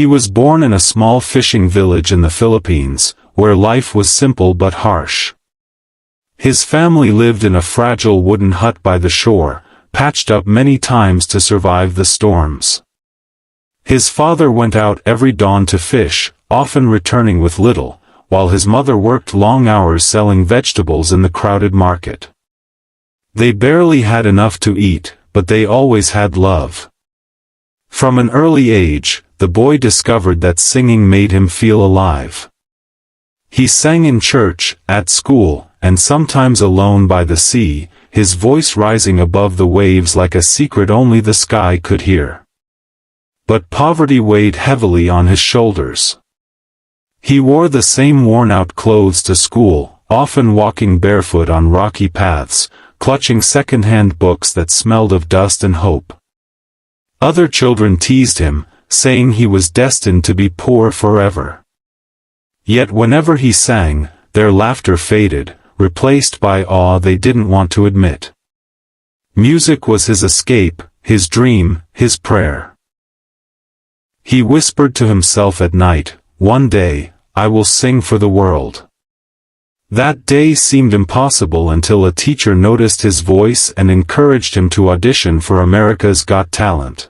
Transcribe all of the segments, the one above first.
He was born in a small fishing village in the Philippines, where life was simple but harsh. His family lived in a fragile wooden hut by the shore, patched up many times to survive the storms. His father went out every dawn to fish, often returning with little, while his mother worked long hours selling vegetables in the crowded market. They barely had enough to eat, but they always had love. From an early age, the boy discovered that singing made him feel alive. He sang in church, at school, and sometimes alone by the sea, his voice rising above the waves like a secret only the sky could hear. But poverty weighed heavily on his shoulders. He wore the same worn-out clothes to school, often walking barefoot on rocky paths, clutching second-hand books that smelled of dust and hope. Other children teased him, saying he was destined to be poor forever. Yet whenever he sang, their laughter faded, replaced by awe they didn't want to admit. Music was his escape, his dream, his prayer. He whispered to himself at night, "One day, I will sing for the world." That day seemed impossible until a teacher noticed his voice and encouraged him to audition for America's Got Talent.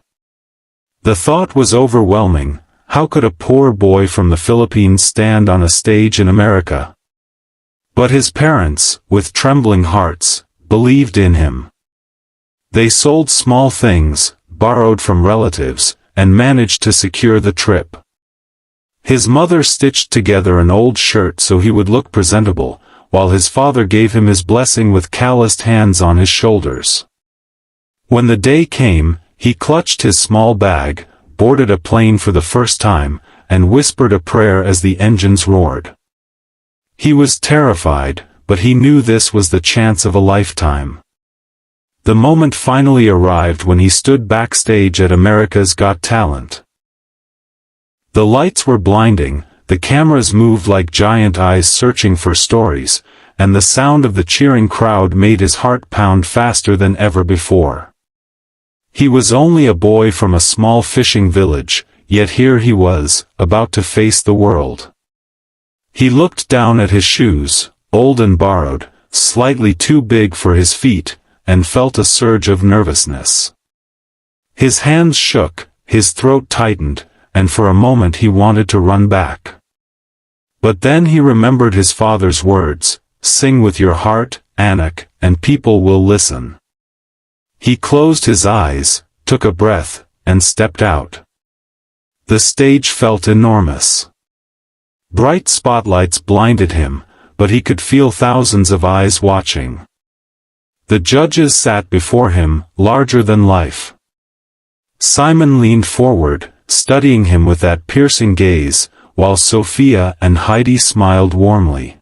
The thought was overwhelming. How could a poor boy from the Philippines stand on a stage in America? But his parents, with trembling hearts, believed in him. They sold small things, borrowed from relatives, and managed to secure the trip. His mother stitched together an old shirt so he would look presentable, while his father gave him his blessing with calloused hands on his shoulders. When the day came, he clutched his small bag, boarded a plane for the first time, and whispered a prayer as the engines roared. He was terrified, but he knew this was the chance of a lifetime. The moment finally arrived when he stood backstage at America's Got Talent. The lights were blinding, the cameras moved like giant eyes searching for stories, and the sound of the cheering crowd made his heart pound faster than ever before. He was only a boy from a small fishing village, yet here he was, about to face the world. He looked down at his shoes, old and borrowed, slightly too big for his feet, and felt a surge of nervousness. His hands shook, his throat tightened, and for a moment he wanted to run back. But then he remembered his father's words, "Sing with your heart, Anak, and people will listen." He closed his eyes, took a breath, and stepped out. The stage felt enormous. Bright spotlights blinded him, but he could feel thousands of eyes watching. The judges sat before him, larger than life. Simon leaned forward, studying him with that piercing gaze, while Sophia and Heidi smiled warmly.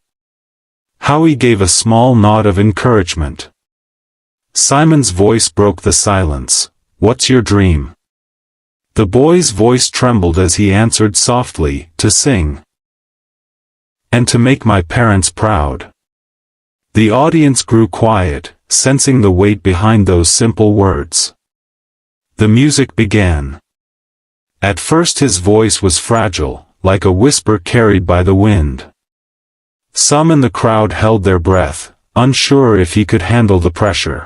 Howie gave a small nod of encouragement. Simon's voice broke the silence. "What's your dream?" The boy's voice trembled as he answered softly, "To sing. And to make my parents proud." The audience grew quiet, sensing the weight behind those simple words. The music began. At first his voice was fragile, like a whisper carried by the wind. Some in the crowd held their breath, unsure if he could handle the pressure.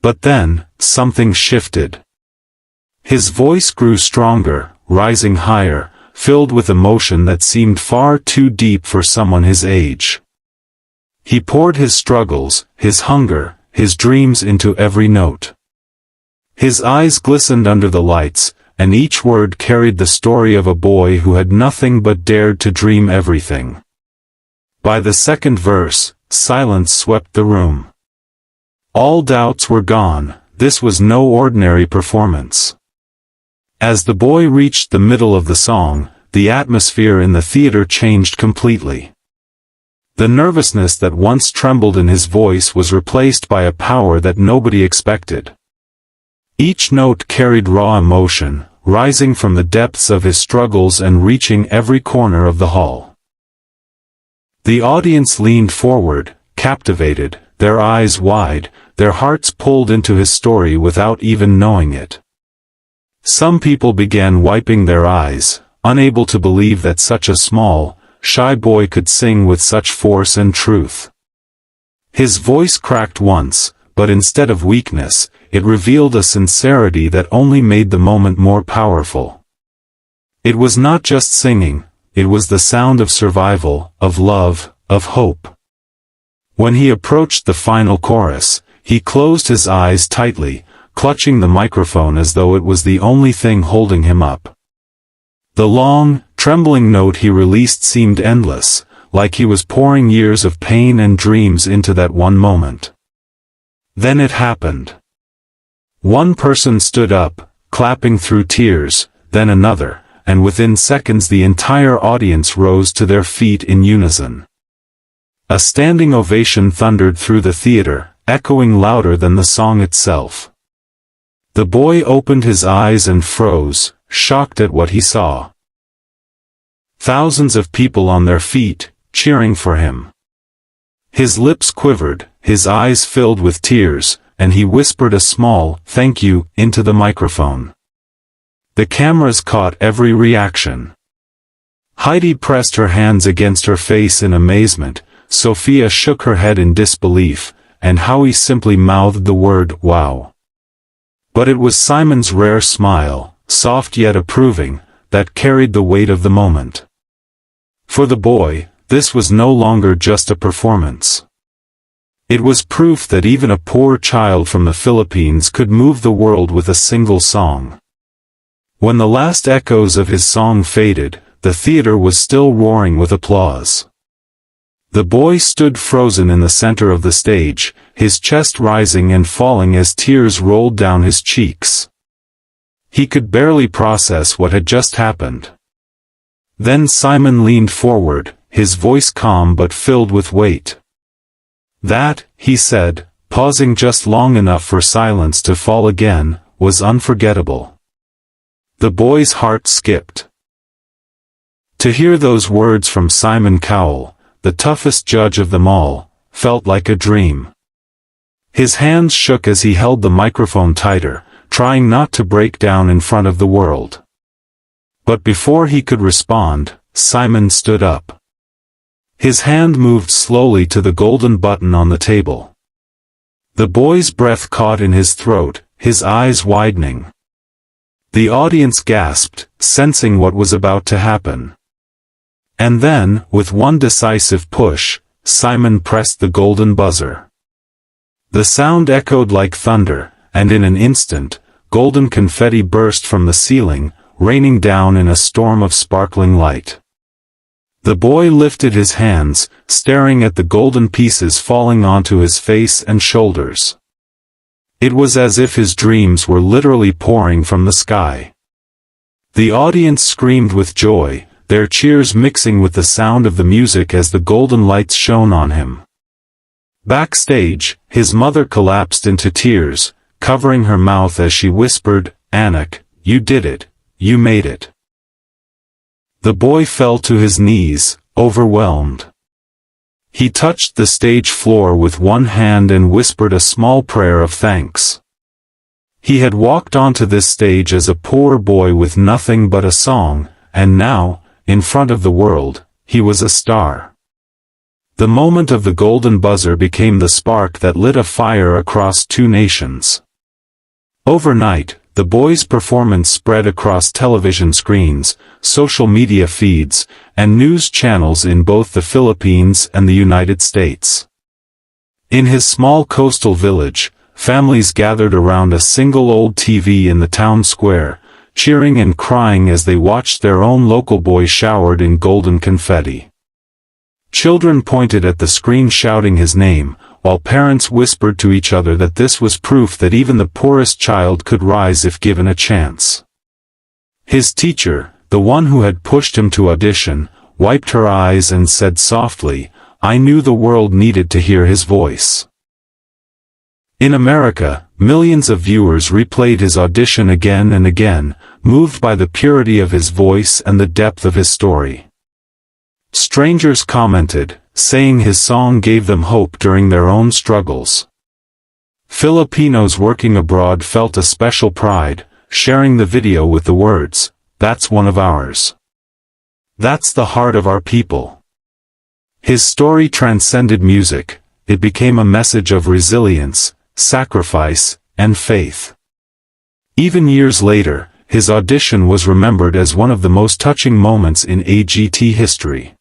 But then, something shifted. His voice grew stronger, rising higher, filled with emotion that seemed far too deep for someone his age. He poured his struggles, his hunger, his dreams into every note. His eyes glistened under the lights, and each word carried the story of a boy who had nothing but dared to dream everything. By the second verse, silence swept the room. All doubts were gone, this was no ordinary performance. As the boy reached the middle of the song, the atmosphere in the theater changed completely. The nervousness that once trembled in his voice was replaced by a power that nobody expected. Each note carried raw emotion, rising from the depths of his struggles and reaching every corner of the hall. The audience leaned forward, captivated, their eyes wide, their hearts pulled into his story without even knowing it. Some people began wiping their eyes, unable to believe that such a small, shy boy could sing with such force and truth. His voice cracked once, but instead of weakness, it revealed a sincerity that only made the moment more powerful. It was not just singing, it was the sound of survival, of love, of hope. When he approached the final chorus, he closed his eyes tightly, clutching the microphone as though it was the only thing holding him up. The long, trembling note he released seemed endless, like he was pouring years of pain and dreams into that one moment. Then it happened. One person stood up, clapping through tears, then another, and within seconds the entire audience rose to their feet in unison. A standing ovation thundered through the theater, echoing louder than the song itself. The boy opened his eyes and froze, shocked at what he saw. Thousands of people on their feet, cheering for him. His lips quivered, his eyes filled with tears, and he whispered a small, "Thank you," into the microphone. The cameras caught every reaction. Heidi pressed her hands against her face in amazement, Sophia shook her head in disbelief, and Howie simply mouthed the word, "Wow." But it was Simon's rare smile, soft yet approving, that carried the weight of the moment. For the boy, this was no longer just a performance. It was proof that even a poor child from the Philippines could move the world with a single song. When the last echoes of his song faded, the theater was still roaring with applause. The boy stood frozen in the center of the stage, his chest rising and falling as tears rolled down his cheeks. He could barely process what had just happened. Then Simon leaned forward, his voice calm but filled with weight. "That," he said, pausing just long enough for silence to fall again, "was unforgettable." The boy's heart skipped. To hear those words from Simon Cowell, the toughest judge of them all, felt like a dream. His hands shook as he held the microphone tighter, trying not to break down in front of the world. But before he could respond, Simon stood up. His hand moved slowly to the golden button on the table. The boy's breath caught in his throat, his eyes widening. The audience gasped, sensing what was about to happen. And then, with one decisive push, Simon pressed the golden buzzer. The sound echoed like thunder, and in an instant, golden confetti burst from the ceiling, raining down in a storm of sparkling light. The boy lifted his hands, staring at the golden pieces falling onto his face and shoulders. It was as if his dreams were literally pouring from the sky. The audience screamed with joy, their cheers mixing with the sound of the music as the golden lights shone on him. Backstage, his mother collapsed into tears, covering her mouth as she whispered, "Anak, you did it, you made it." The boy fell to his knees, overwhelmed. He touched the stage floor with one hand and whispered a small prayer of thanks. He had walked onto this stage as a poor boy with nothing but a song, and now, in front of the world, he was a star. The moment of the golden buzzer became the spark that lit a fire across two nations. Overnight, the boy's performance spread across television screens, social media feeds, and news channels in both the Philippines and the United States. In his small coastal village, families gathered around a single old TV in the town square, cheering and crying as they watched their own local boy showered in golden confetti. Children pointed at the screen shouting his name, while parents whispered to each other that this was proof that even the poorest child could rise if given a chance. His teacher, the one who had pushed him to audition, wiped her eyes and said softly, "I knew the world needed to hear his voice." In America, millions of viewers replayed his audition again and again, moved by the purity of his voice and the depth of his story. Strangers commented, saying his song gave them hope during their own struggles. Filipinos working abroad felt a special pride, sharing the video with the words, "That's one of ours. That's the heart of our people." His story transcended music. It became a message of resilience, sacrifice, and faith. Even years later, his audition was remembered as one of the most touching moments in AGT history.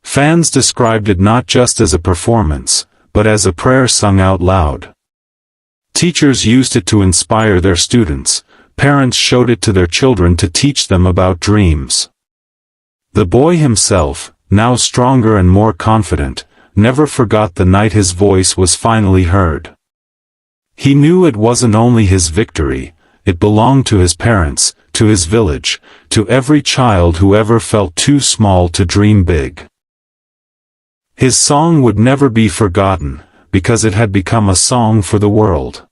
Fans described it not just as a performance, but as a prayer sung out loud. Teachers used it to inspire their students, parents showed it to their children to teach them about dreams. The boy himself, now stronger and more confident, never forgot the night his voice was finally heard. He knew it wasn't only his victory, it belonged to his parents, to his village, to every child who ever felt too small to dream big. His song would never be forgotten, because it had become a song for the world.